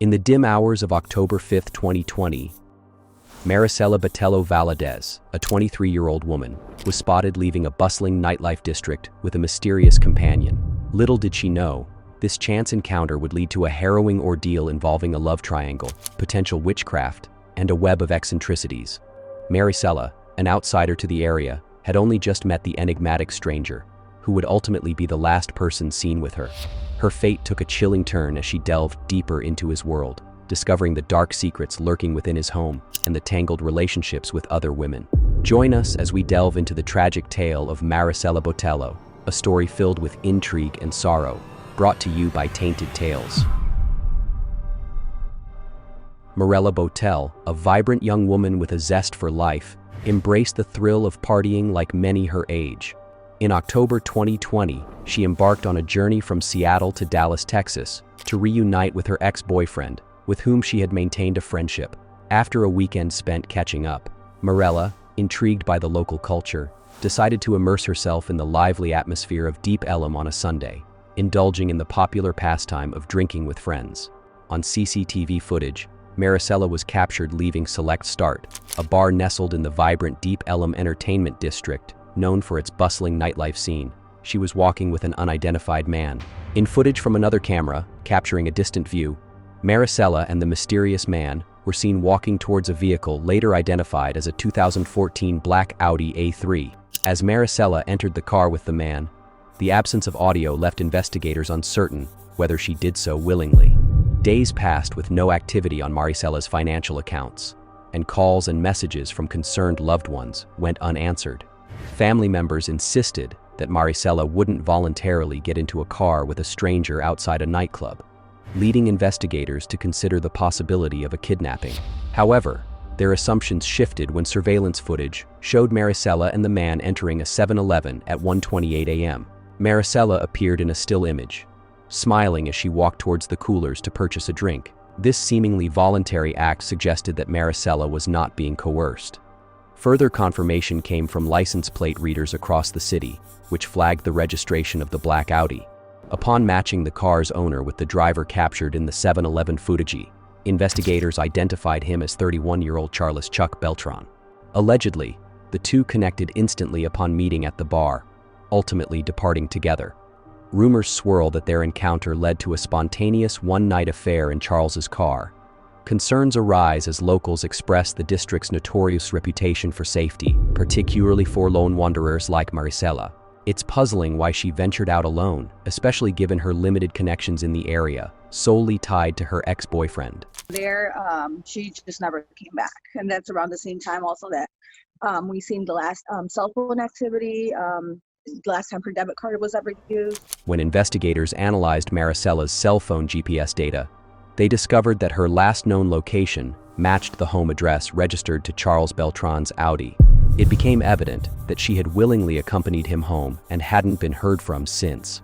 In the dim hours of October 5, 2020, Marisela Botello Valadez, a 23-year-old woman, was spotted leaving a bustling nightlife district with a mysterious companion. Little did she know, this chance encounter would lead to a harrowing ordeal involving a love triangle, potential witchcraft, and a web of eccentricities. Marisela, an outsider to the area, had only just met the enigmatic stranger, who would ultimately be the last person seen with her. Her fate took a chilling turn as she delved deeper into his world, discovering the dark secrets lurking within his home and the tangled relationships with other women. Join us as we delve into the tragic tale of Marisela Botello, a story filled with intrigue and sorrow, brought to you by Tainted Tales. Marisela Botello, a vibrant young woman with a zest for life, embraced the thrill of partying like many her age. In October 2020, she embarked on a journey from Seattle to Dallas, Texas, to reunite with her ex-boyfriend, with whom she had maintained a friendship. After a weekend spent catching up, Marisela, intrigued by the local culture, decided to immerse herself in the lively atmosphere of Deep Ellum on a Sunday, indulging in the popular pastime of drinking with friends. On CCTV footage, Marisela was captured leaving Select Start, a bar nestled in the vibrant Deep Ellum entertainment district, known for its bustling nightlife scene. She was walking with an unidentified man. In footage from another camera, capturing a distant view, Marisela and the mysterious man were seen walking towards a vehicle later identified as a 2014 black Audi A3. As Marisela entered the car with the man, the absence of audio left investigators uncertain whether she did so willingly. Days passed with no activity on Marisela's financial accounts, and calls and messages from concerned loved ones went unanswered. Family members insisted that Marisela wouldn't voluntarily get into a car with a stranger outside a nightclub, leading investigators to consider the possibility of a kidnapping. However, their assumptions shifted when surveillance footage showed Marisela and the man entering a 7-Eleven at 1:28 a.m. Marisela appeared in a still image, smiling as she walked towards the coolers to purchase a drink. This seemingly voluntary act suggested that Marisela was not being coerced. Further confirmation came from license plate readers across the city, which flagged the registration of the black Audi. Upon matching the car's owner with the driver captured in the 7-Eleven footage, investigators identified him as 31-year-old Charles Beltran. Allegedly, the two connected instantly upon meeting at the bar, ultimately departing together. Rumors swirl that their encounter led to a spontaneous one-night affair in Charles's car. Concerns arise as locals express the district's notorious reputation for safety, particularly for lone wanderers like Marisela. It's puzzling why she ventured out alone, especially given her limited connections in the area, solely tied to her ex-boyfriend. She just never came back. And that's around the same time also that we seen the last cell phone activity, last time her debit card was ever used. When investigators analyzed Marisela's cell phone GPS data, they discovered that her last known location matched the home address registered to Charles Beltran's Audi. It became evident that she had willingly accompanied him home and hadn't been heard from since.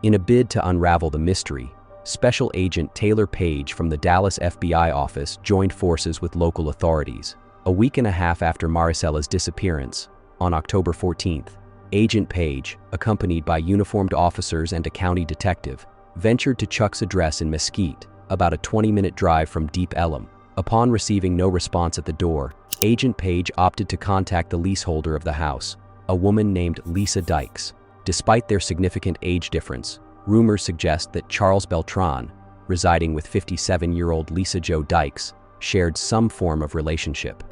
In a bid to unravel the mystery, Special Agent Taylor Page from the Dallas FBI office joined forces with local authorities. A week and a half after Marisela's disappearance, on October 14th, Agent Page, accompanied by uniformed officers and a county detective, ventured to Chuck's address in Mesquite, about a 20-minute drive from Deep Ellum. Upon receiving no response at the door, Agent Page opted to contact the leaseholder of the house, a woman named Lisa Dykes. Despite their significant age difference, rumors suggest that Charles Beltran, residing with 57-year-old Lisa Jo Dykes, shared some form of relationship.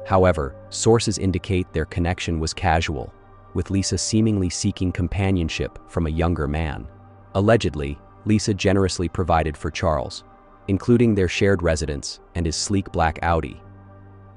However, sources indicate their connection was casual, with Lisa seemingly seeking companionship from a younger man. Allegedly, Lisa generously provided for Charles, including their shared residence and his sleek black Audi.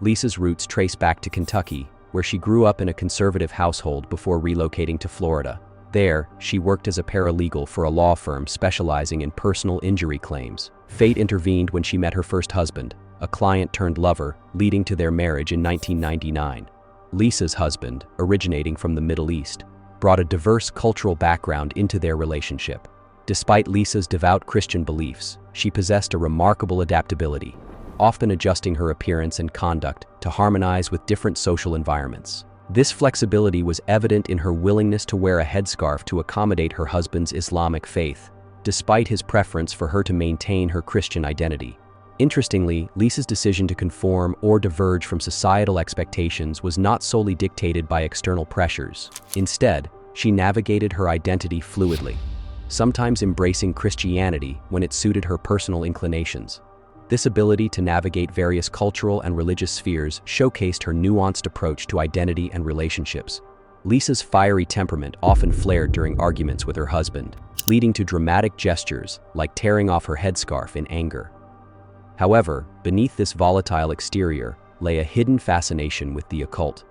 Lisa's roots trace back to Kentucky, where she grew up in a conservative household before relocating to Florida. There, she worked as a paralegal for a law firm specializing in personal injury claims. Fate intervened when she met her first husband, a client-turned-lover, leading to their marriage in 1999. Lisa's husband, originating from the Middle East, brought a diverse cultural background into their relationship. Despite Lisa's devout Christian beliefs, she possessed a remarkable adaptability, often adjusting her appearance and conduct to harmonize with different social environments. This flexibility was evident in her willingness to wear a headscarf to accommodate her husband's Islamic faith, despite his preference for her to maintain her Christian identity. Interestingly, Lisa's decision to conform or diverge from societal expectations was not solely dictated by external pressures. Instead, she navigated her identity fluidly, sometimes embracing Christianity when it suited her personal inclinations. This ability to navigate various cultural and religious spheres showcased her nuanced approach to identity and relationships. Lisa's fiery temperament often flared during arguments with her husband, leading to dramatic gestures like tearing off her headscarf in anger. However, beneath this volatile exterior lay a hidden fascination with the occult.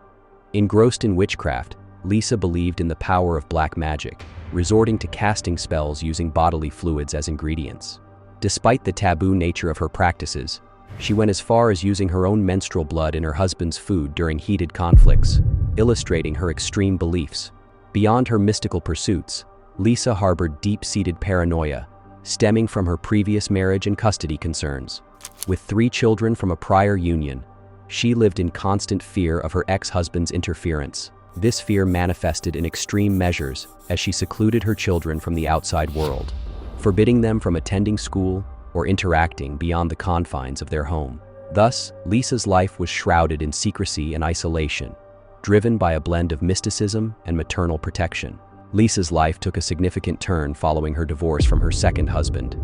Engrossed in witchcraft, Lisa believed in the power of black magic, resorting to casting spells using bodily fluids as ingredients. Despite the taboo nature of her practices, she went as far as using her own menstrual blood in her husband's food during heated conflicts, illustrating her extreme beliefs. Beyond her mystical pursuits, Lisa harbored deep-seated paranoia, stemming from her previous marriage and custody concerns. With 3 children from a prior union, she lived in constant fear of her ex-husband's interference. This fear manifested in extreme measures as she secluded her children from the outside world, forbidding them from attending school or interacting beyond the confines of their home. Thus, Lisa's life was shrouded in secrecy and isolation, driven by a blend of mysticism and maternal protection. Lisa's life took a significant turn following her divorce from her second husband,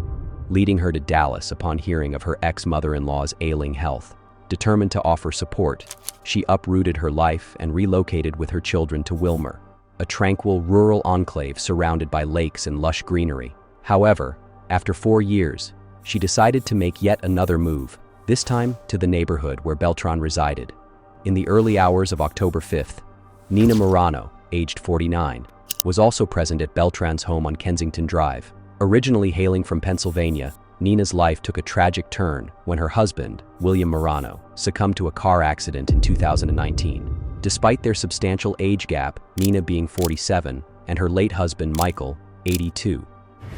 leading her to Dallas upon hearing of her ex-mother-in-law's ailing health. Determined to offer support, she uprooted her life and relocated with her children to Wilmer, a tranquil rural enclave surrounded by lakes and lush greenery. However, after 4 years, she decided to make yet another move, this time to the neighborhood where Beltran resided. In the early hours of October 5th, Nina Morano, aged 49, was also present at Beltran's home on Kensington Drive. Originally hailing from Pennsylvania, Nina's life took a tragic turn when her husband, William Morano, succumbed to a car accident in 2019. Despite their substantial age gap, Nina being 47 and her late husband, Michael, 82,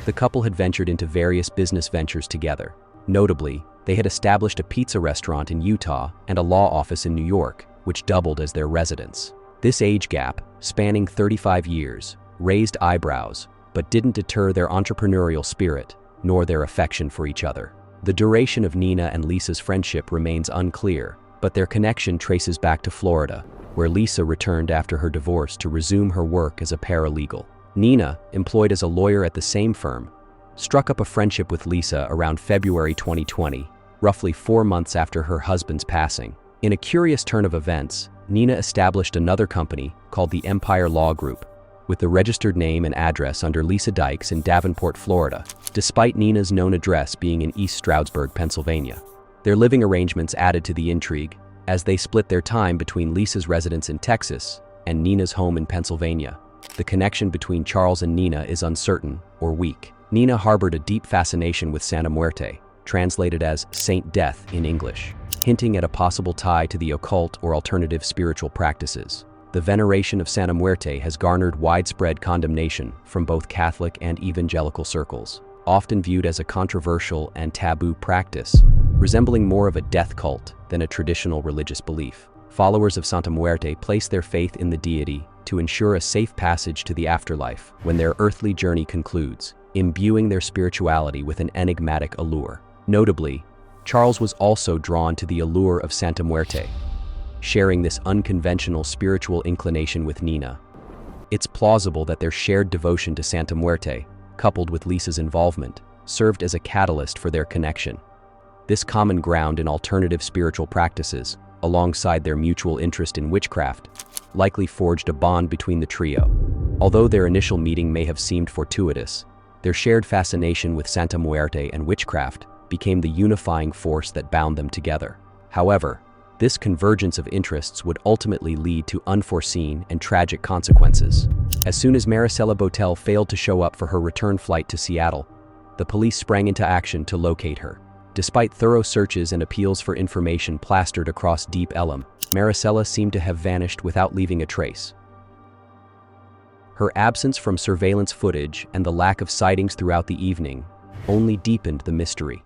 the couple had ventured into various business ventures together. Notably, they had established a pizza restaurant in Utah and a law office in New York, which doubled as their residence. This age gap, spanning 35 years, raised eyebrows, but didn't deter their entrepreneurial spirit, nor their affection for each other. The duration of Nina and Lisa's friendship remains unclear, but their connection traces back to Florida, where Lisa returned after her divorce to resume her work as a paralegal. Nina, employed as a lawyer at the same firm, struck up a friendship with Lisa around February 2020, roughly 4 months after her husband's passing. In a curious turn of events, Nina established another company called the Empire Law Group, with the registered name and address under Lisa Dykes in Davenport, Florida, despite Nina's known address being in East Stroudsburg, Pennsylvania. Their living arrangements added to the intrigue, as they split their time between Lisa's residence in Texas and Nina's home in Pennsylvania. The connection between Charles and Nina is uncertain or weak. Nina harbored a deep fascination with Santa Muerte, translated as Saint Death in English, hinting at a possible tie to the occult or alternative spiritual practices. The veneration of Santa Muerte has garnered widespread condemnation from both Catholic and evangelical circles, often viewed as a controversial and taboo practice, resembling more of a death cult than a traditional religious belief. Followers of Santa Muerte place their faith in the deity to ensure a safe passage to the afterlife when their earthly journey concludes, imbuing their spirituality with an enigmatic allure. Notably, Charles was also drawn to the allure of Santa Muerte, sharing this unconventional spiritual inclination with Nina. It's plausible that their shared devotion to Santa Muerte, coupled with Lisa's involvement, served as a catalyst for their connection. This common ground in alternative spiritual practices, alongside their mutual interest in witchcraft, likely forged a bond between the trio. Although their initial meeting may have seemed fortuitous, their shared fascination with Santa Muerte and witchcraft became the unifying force that bound them together. However, this convergence of interests would ultimately lead to unforeseen and tragic consequences. As soon as Marisela Botello failed to show up for her return flight to Seattle, the police sprang into action to locate her. Despite thorough searches and appeals for information plastered across Deep Ellum, Marisela seemed to have vanished without leaving a trace. Her absence from surveillance footage and the lack of sightings throughout the evening only deepened the mystery.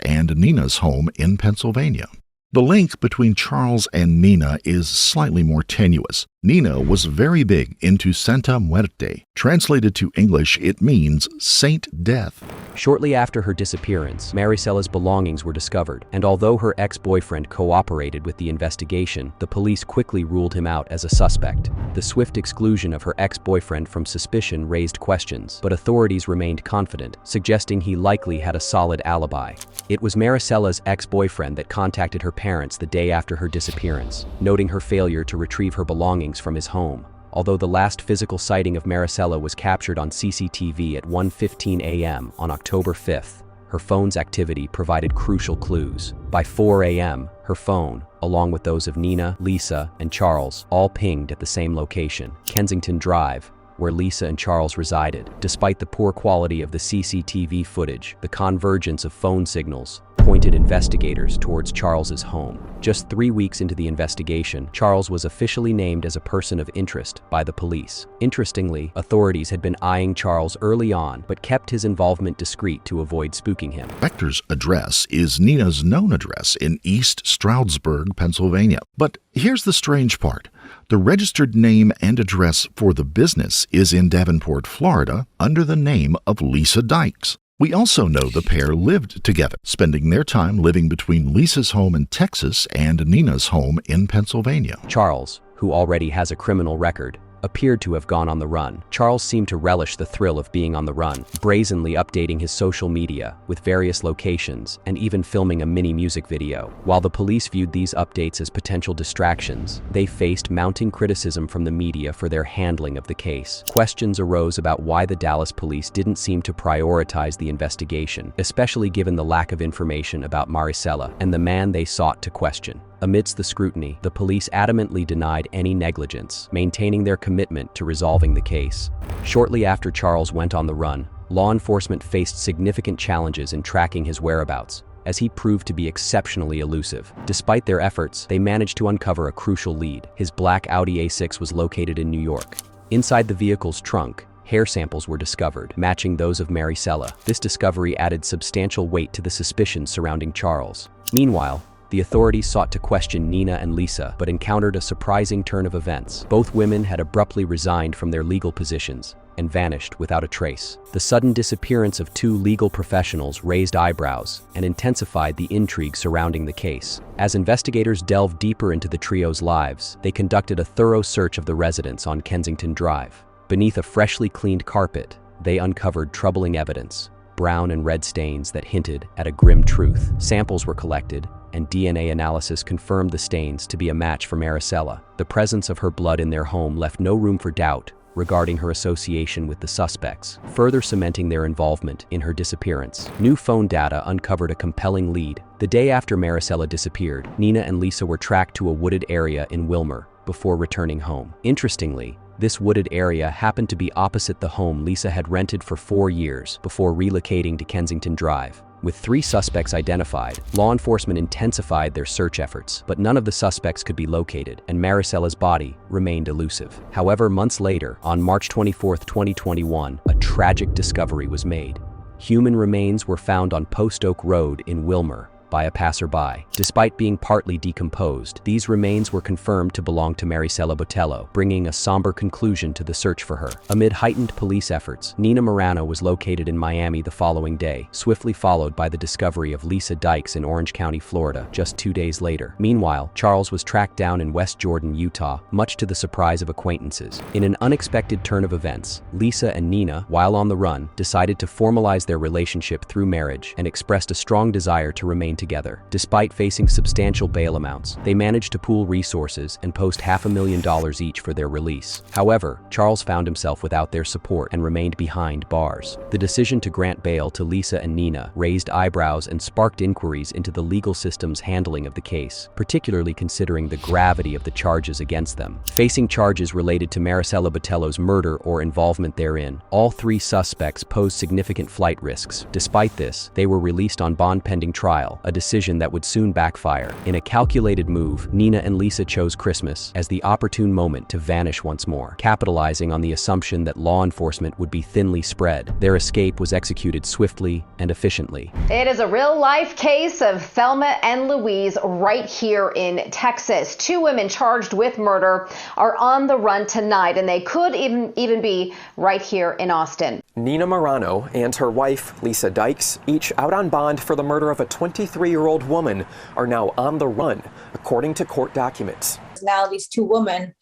And Nina's home in Pennsylvania. The link between Charles and Nina is slightly more tenuous. Nina was very big into Santa Muerte. Translated to English, it means Saint Death. Shortly after her disappearance, Marisela's belongings were discovered, and although her ex-boyfriend cooperated with the investigation, the police quickly ruled him out as a suspect. The swift exclusion of her ex-boyfriend from suspicion raised questions, but authorities remained confident, suggesting he likely had a solid alibi. It was Marisela's ex-boyfriend that contacted her parents the day after her disappearance, noting her failure to retrieve her belongings from his home. Although the last physical sighting of Marisela was captured on CCTV at 1:15 a.m. on October 5th, her phone's activity provided crucial clues. By 4 a.m., her phone, along with those of Nina, Lisa, and Charles, all pinged at the same location, Kensington Drive, where Lisa and Charles resided. Despite the poor quality of the CCTV footage, the convergence of phone signals pointed investigators towards Charles's home. Just 3 weeks into the investigation, Charles was officially named as a person of interest by the police. Interestingly, authorities had been eyeing Charles early on, but kept his involvement discreet to avoid spooking him. Spector's address is Nina's known address in East Stroudsburg, Pennsylvania. But here's the strange part. The registered name and address for the business is in Davenport, Florida, under the name of Lisa Dykes. We also know the pair lived together, spending their time living between Lisa's home in Texas and Nina's home in Pennsylvania. Charles, who already has a criminal record, appeared to have gone on the run. Charles seemed to relish the thrill of being on the run, brazenly updating his social media with various locations and even filming a mini music video. While the police viewed these updates as potential distractions, they faced mounting criticism from the media for their handling of the case. Questions arose about why the Dallas police didn't seem to prioritize the investigation, especially given the lack of information about Marisela and the man they sought to question. Amidst the scrutiny, the police adamantly denied any negligence, maintaining their commitment to resolving the case. Shortly after Charles went on the run, law enforcement faced significant challenges in tracking his whereabouts, as he proved to be exceptionally elusive. Despite their efforts, they managed to uncover a crucial lead. His black Audi A6 was located in New York. Inside the vehicle's trunk, hair samples were discovered, matching those of Marisela. This discovery added substantial weight to the suspicions surrounding Charles. Meanwhile, the authorities sought to question Nina and Lisa, but encountered a surprising turn of events. Both women had abruptly resigned from their legal positions and vanished without a trace. The sudden disappearance of two legal professionals raised eyebrows and intensified the intrigue surrounding the case. As investigators delved deeper into the trio's lives, they conducted a thorough search of the residence on Kensington Drive. Beneath a freshly cleaned carpet, they uncovered troubling evidence, brown and red stains that hinted at a grim truth. Samples were collected, and DNA analysis confirmed the stains to be a match for Marisela. The presence of her blood in their home left no room for doubt regarding her association with the suspects, further cementing their involvement in her disappearance. New phone data uncovered a compelling lead. The day after Marisela disappeared, Nina and Lisa were tracked to a wooded area in Wilmer before returning home. Interestingly, this wooded area happened to be opposite the home Lisa had rented for 4 years before relocating to Kensington Drive. With 3 suspects identified, law enforcement intensified their search efforts, but none of the suspects could be located, and Marisela's body remained elusive. However, months later, on March 24, 2021, a tragic discovery was made. Human remains were found on Post Oak Road in Wilmer by a passerby. Despite being partly decomposed, these remains were confirmed to belong to Marisela Botello, bringing a somber conclusion to the search for her. Amid heightened police efforts, Nina Morano was located in Miami the following day, swiftly followed by the discovery of Lisa Dykes in Orange County, Florida, just 2 days later. Meanwhile, Charles was tracked down in West Jordan, Utah, much to the surprise of acquaintances. In an unexpected turn of events, Lisa and Nina, while on the run, decided to formalize their relationship through marriage and expressed a strong desire to remain together. Despite facing substantial bail amounts, they managed to pool resources and post $500,000 each for their release. However, Charles found himself without their support and remained behind bars. The decision to grant bail to Lisa and Nina raised eyebrows and sparked inquiries into the legal system's handling of the case, particularly considering the gravity of the charges against them. Facing charges related to Marisela Botello's murder or involvement therein, all 3 suspects posed significant flight risks. Despite this, they were released on bond pending trial, a decision that would soon backfire. In a calculated move, Nina and Lisa chose Christmas as the opportune moment to vanish once more, capitalizing on the assumption that law enforcement would be thinly spread. Their escape was executed swiftly and efficiently. It is a real-life case of Thelma and Louise right here in Texas. Two women charged with murder are on the run tonight, and they could even be right here in Austin. Nina Morano and her wife, Lisa Dykes, each out on bond for the murder of a 23-year-old woman, are now on the run, according to court documents. Now these two women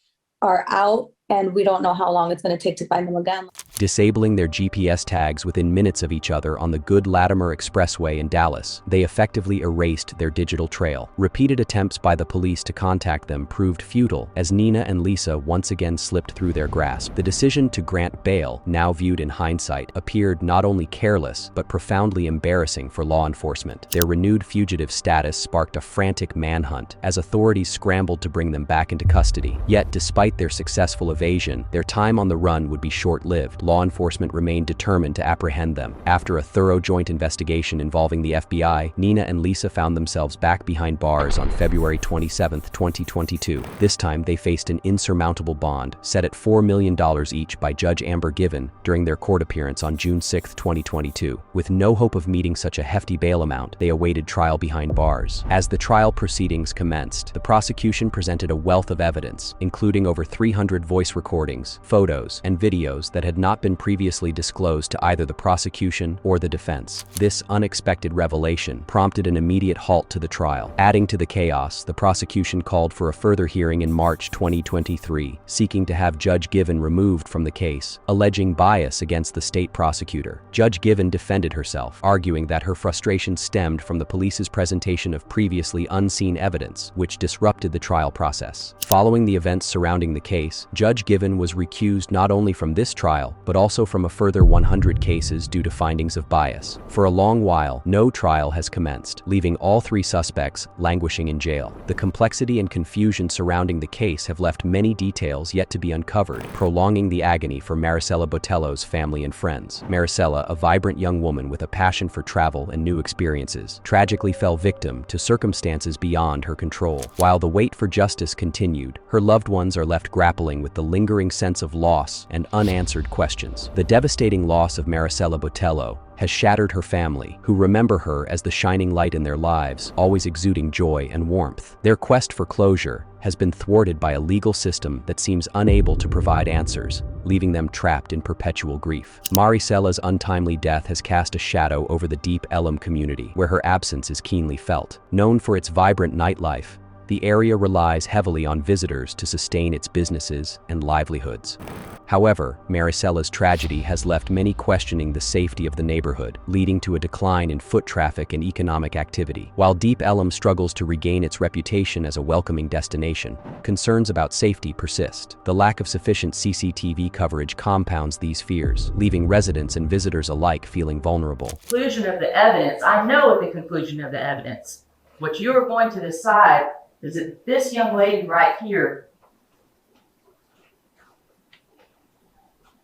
are out, and we don't know how long it's going to take to find them again. Disabling their GPS tags within minutes of each other on the Good Latimer Expressway in Dallas, they effectively erased their digital trail. Repeated attempts by the police to contact them proved futile as Nina and Lisa once again slipped through their grasp. The decision to grant bail, now viewed in hindsight, appeared not only careless but profoundly embarrassing for law enforcement. Their renewed fugitive status sparked a frantic manhunt as authorities scrambled to bring them back into custody. Yet, despite their successful evasion, their time on the run would be short-lived. Law enforcement remained determined to apprehend them. After a thorough joint investigation involving the FBI, Nina and Lisa found themselves back behind bars on February 27, 2022. This time, they faced an insurmountable bond, set at $4 million each by Judge Amber Given during their court appearance on June 6, 2022. With no hope of meeting such a hefty bail amount, they awaited trial behind bars. As the trial proceedings commenced, the prosecution presented a wealth of evidence, including over 300 voice recordings, photos, and videos that had not been previously disclosed to either the prosecution or the defense. This unexpected revelation prompted an immediate halt to the trial. Adding to the chaos, the prosecution called for a further hearing in March 2023, seeking to have Judge Given removed from the case, alleging bias against the state prosecutor. Judge Given defended herself, arguing that her frustration stemmed from the police's presentation of previously unseen evidence, which disrupted the trial process. Following the events surrounding the case, Judge Given was recused not only from this trial, but also from a further 100 cases due to findings of bias. For a long while, no trial has commenced, leaving all three suspects languishing in jail. The complexity and confusion surrounding the case have left many details yet to be uncovered, prolonging the agony for Marisela Botello's family and friends. Marisela, a vibrant young woman with a passion for travel and new experiences, tragically fell victim to circumstances beyond her control. While the wait for justice continued, her loved ones are left grappling with the lingering sense of loss and unanswered questions. The devastating loss of Marisela Botello has shattered her family, who remember her as the shining light in their lives, always exuding joy and warmth. Their quest for closure has been thwarted by a legal system that seems unable to provide answers, leaving them trapped in perpetual grief. Marisela's untimely death has cast a shadow over the Deep Ellum community, where her absence is keenly felt. Known for its vibrant nightlife, the area relies heavily on visitors to sustain its businesses and livelihoods. However, Marisela's tragedy has left many questioning the safety of the neighborhood, leading to a decline in foot traffic and economic activity. While Deep Ellum struggles to regain its reputation as a welcoming destination, concerns about safety persist. The lack of sufficient CCTV coverage compounds these fears, leaving residents and visitors alike feeling vulnerable. Conclusion of the evidence. I know what the conclusion of the evidence. What you are going to decide is that this young lady right here,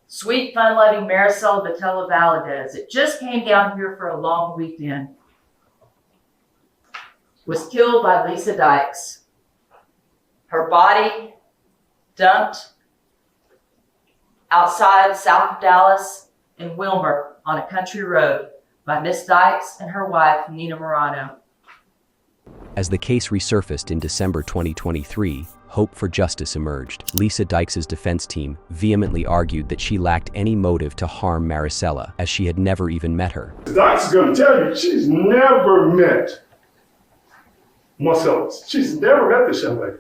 sweet, fun-loving Marisela Botello Valadez, that just came down here for a long weekend, was killed by Lisa Dykes. Her body dumped outside south of Dallas in Wilmer on a country road by Miss Dykes and her wife, Nina Morano. As the case resurfaced in December 2023, hope for justice emerged. Lisa Dykes' defense team vehemently argued that she lacked any motive to harm Marisela, as she had never even met her. Dykes is going to tell you she's never met Marcellus. She's never met this young lady.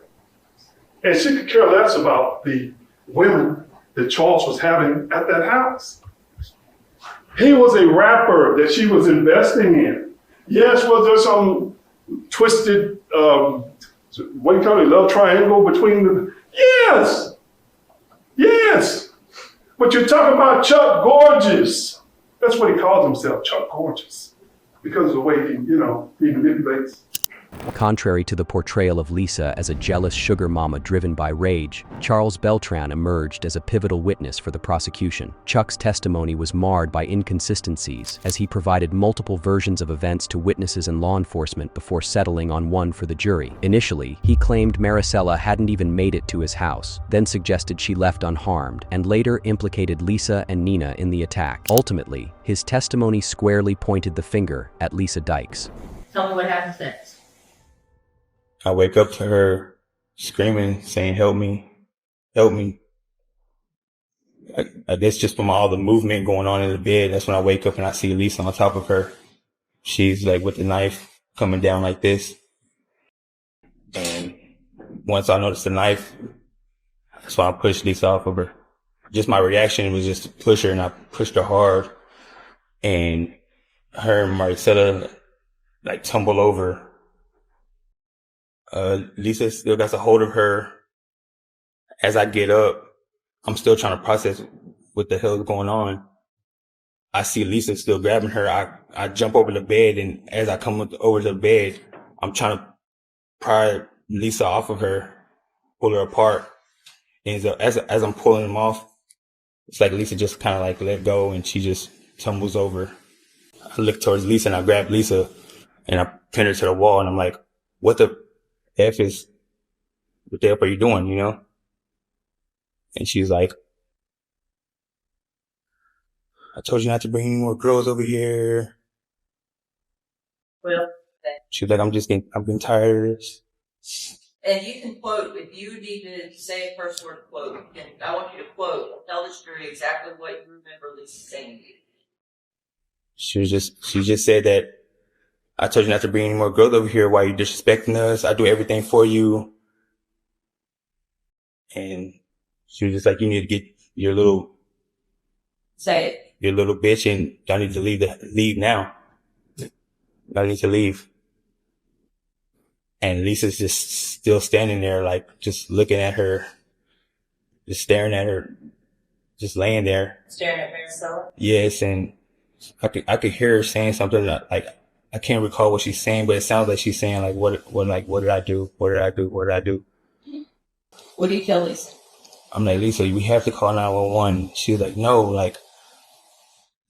And she could care less about the women that Charles was having at that house. He was a rapper that she was investing in. Yes, was there some twisted, what do you call it, love triangle between them? Yes, yes. But you're talking about Chuck Gorgeous. That's what he calls himself, Chuck Gorgeous, because of the way he manipulates Contrary to the portrayal of Lisa as a jealous sugar mama driven by rage, Charles Beltran emerged as a pivotal witness for the prosecution. Chuck's testimony was marred by inconsistencies, as he provided multiple versions of events to witnesses and law enforcement before settling on one for the jury. Initially, he claimed Marisela hadn't even made it to his house, then suggested she left unharmed, and later implicated Lisa and Nina in the attack. Ultimately, his testimony squarely pointed the finger at Lisa Dykes. Tell me what happened since. I wake up to her screaming, saying, "Help me, help me." I guess just from all the movement going on in the bed, that's when I wake up and I see Lisa on top of her. She's like with the knife coming down like this. And once I noticed the knife, that's why I pushed Lisa off of her. Just my reaction was just to push her, and I pushed her hard. And her and Marisela like tumble over. Lisa still got a hold of her. As I get up, I'm still trying to process what the hell is going on. I see Lisa still grabbing her. I jump over the bed, and as I come over the bed, I'm trying to pry Lisa off of her, pull her apart. And as I'm pulling them off, it's like Lisa just kind of like let go, and she just tumbles over. I look towards Lisa, and I grab Lisa, and I pin her to the wall, and I'm like, what the F are you doing, you know? And she's like, "I told you not to bring any more girls over here." Well, She's like, I'm getting tired of this. and you can quote, if you need to say a first word quote, and I want you to quote, tell the jury exactly what you remember Lisa saying to you. She just said that, "I told you not to bring any more girls over here. Why are you disrespecting us? I do everything for you." And she was just like, "You need to get your little bitch, and y'all need to leave now. Y'all need to leave." And Lisa's just still standing there, like just looking at her, just staring at her, just laying there. Staring at Marisela? Yes, and I could hear her saying something like, I can't recall what she's saying, but it sounds like she's saying like, what did I do? What did I do? What did I do? What do you tell Lisa? I'm like, "Lisa, we have to call 911. She's like, "No, like,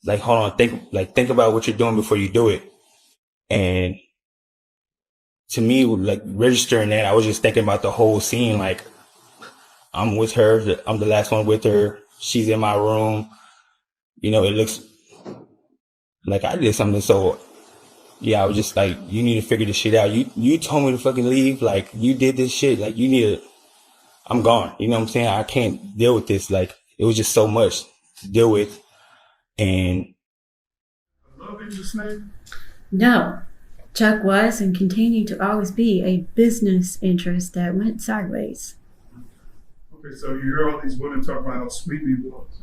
hold on, think about what you're doing before you do it." And to me, like registering that, I was just thinking about the whole scene. Like, I'm with her, I'm the last one with her. She's in my room. You know, it looks like I did something. So yeah, I was just like, you need to figure this shit out. You told me to fucking leave. Like, you did this shit. Like, I'm gone. You know what I'm saying? I can't deal with this. Like, it was just so much to deal with. And Love in this name? No, Chuck was and continued to always be a business interest that went sideways. Okay, so you hear all these women talk about how sweet he was.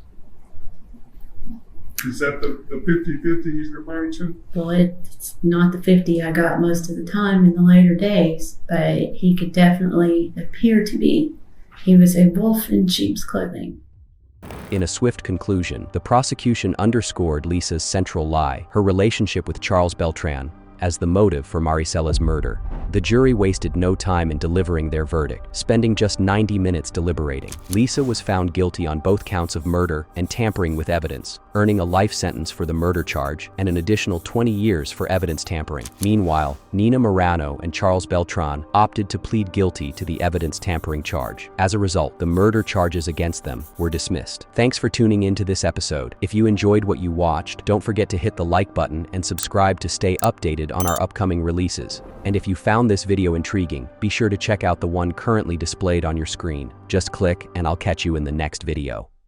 Is that the 50-50 he's referring to? Well, it's not the 50 I got most of the time in the later days, but he could definitely appear to be. He was a wolf in sheep's clothing. In a swift conclusion, the prosecution underscored Lisa's central lie, her relationship with Charles Beltran, as the motive for Marisela's murder. The jury wasted no time in delivering their verdict, spending just 90 minutes deliberating. Lisa was found guilty on both counts of murder and tampering with evidence, earning a life sentence for the murder charge and an additional 20 years for evidence tampering. Meanwhile, Nina Morano and Charles Beltran opted to plead guilty to the evidence tampering charge. As a result, the murder charges against them were dismissed. Thanks for tuning into this episode. If you enjoyed what you watched, don't forget to hit the like button and subscribe to stay updated on our upcoming releases. And if you found this video intriguing, be sure to check out the one currently displayed on your screen. Just click and I'll catch you in the next video.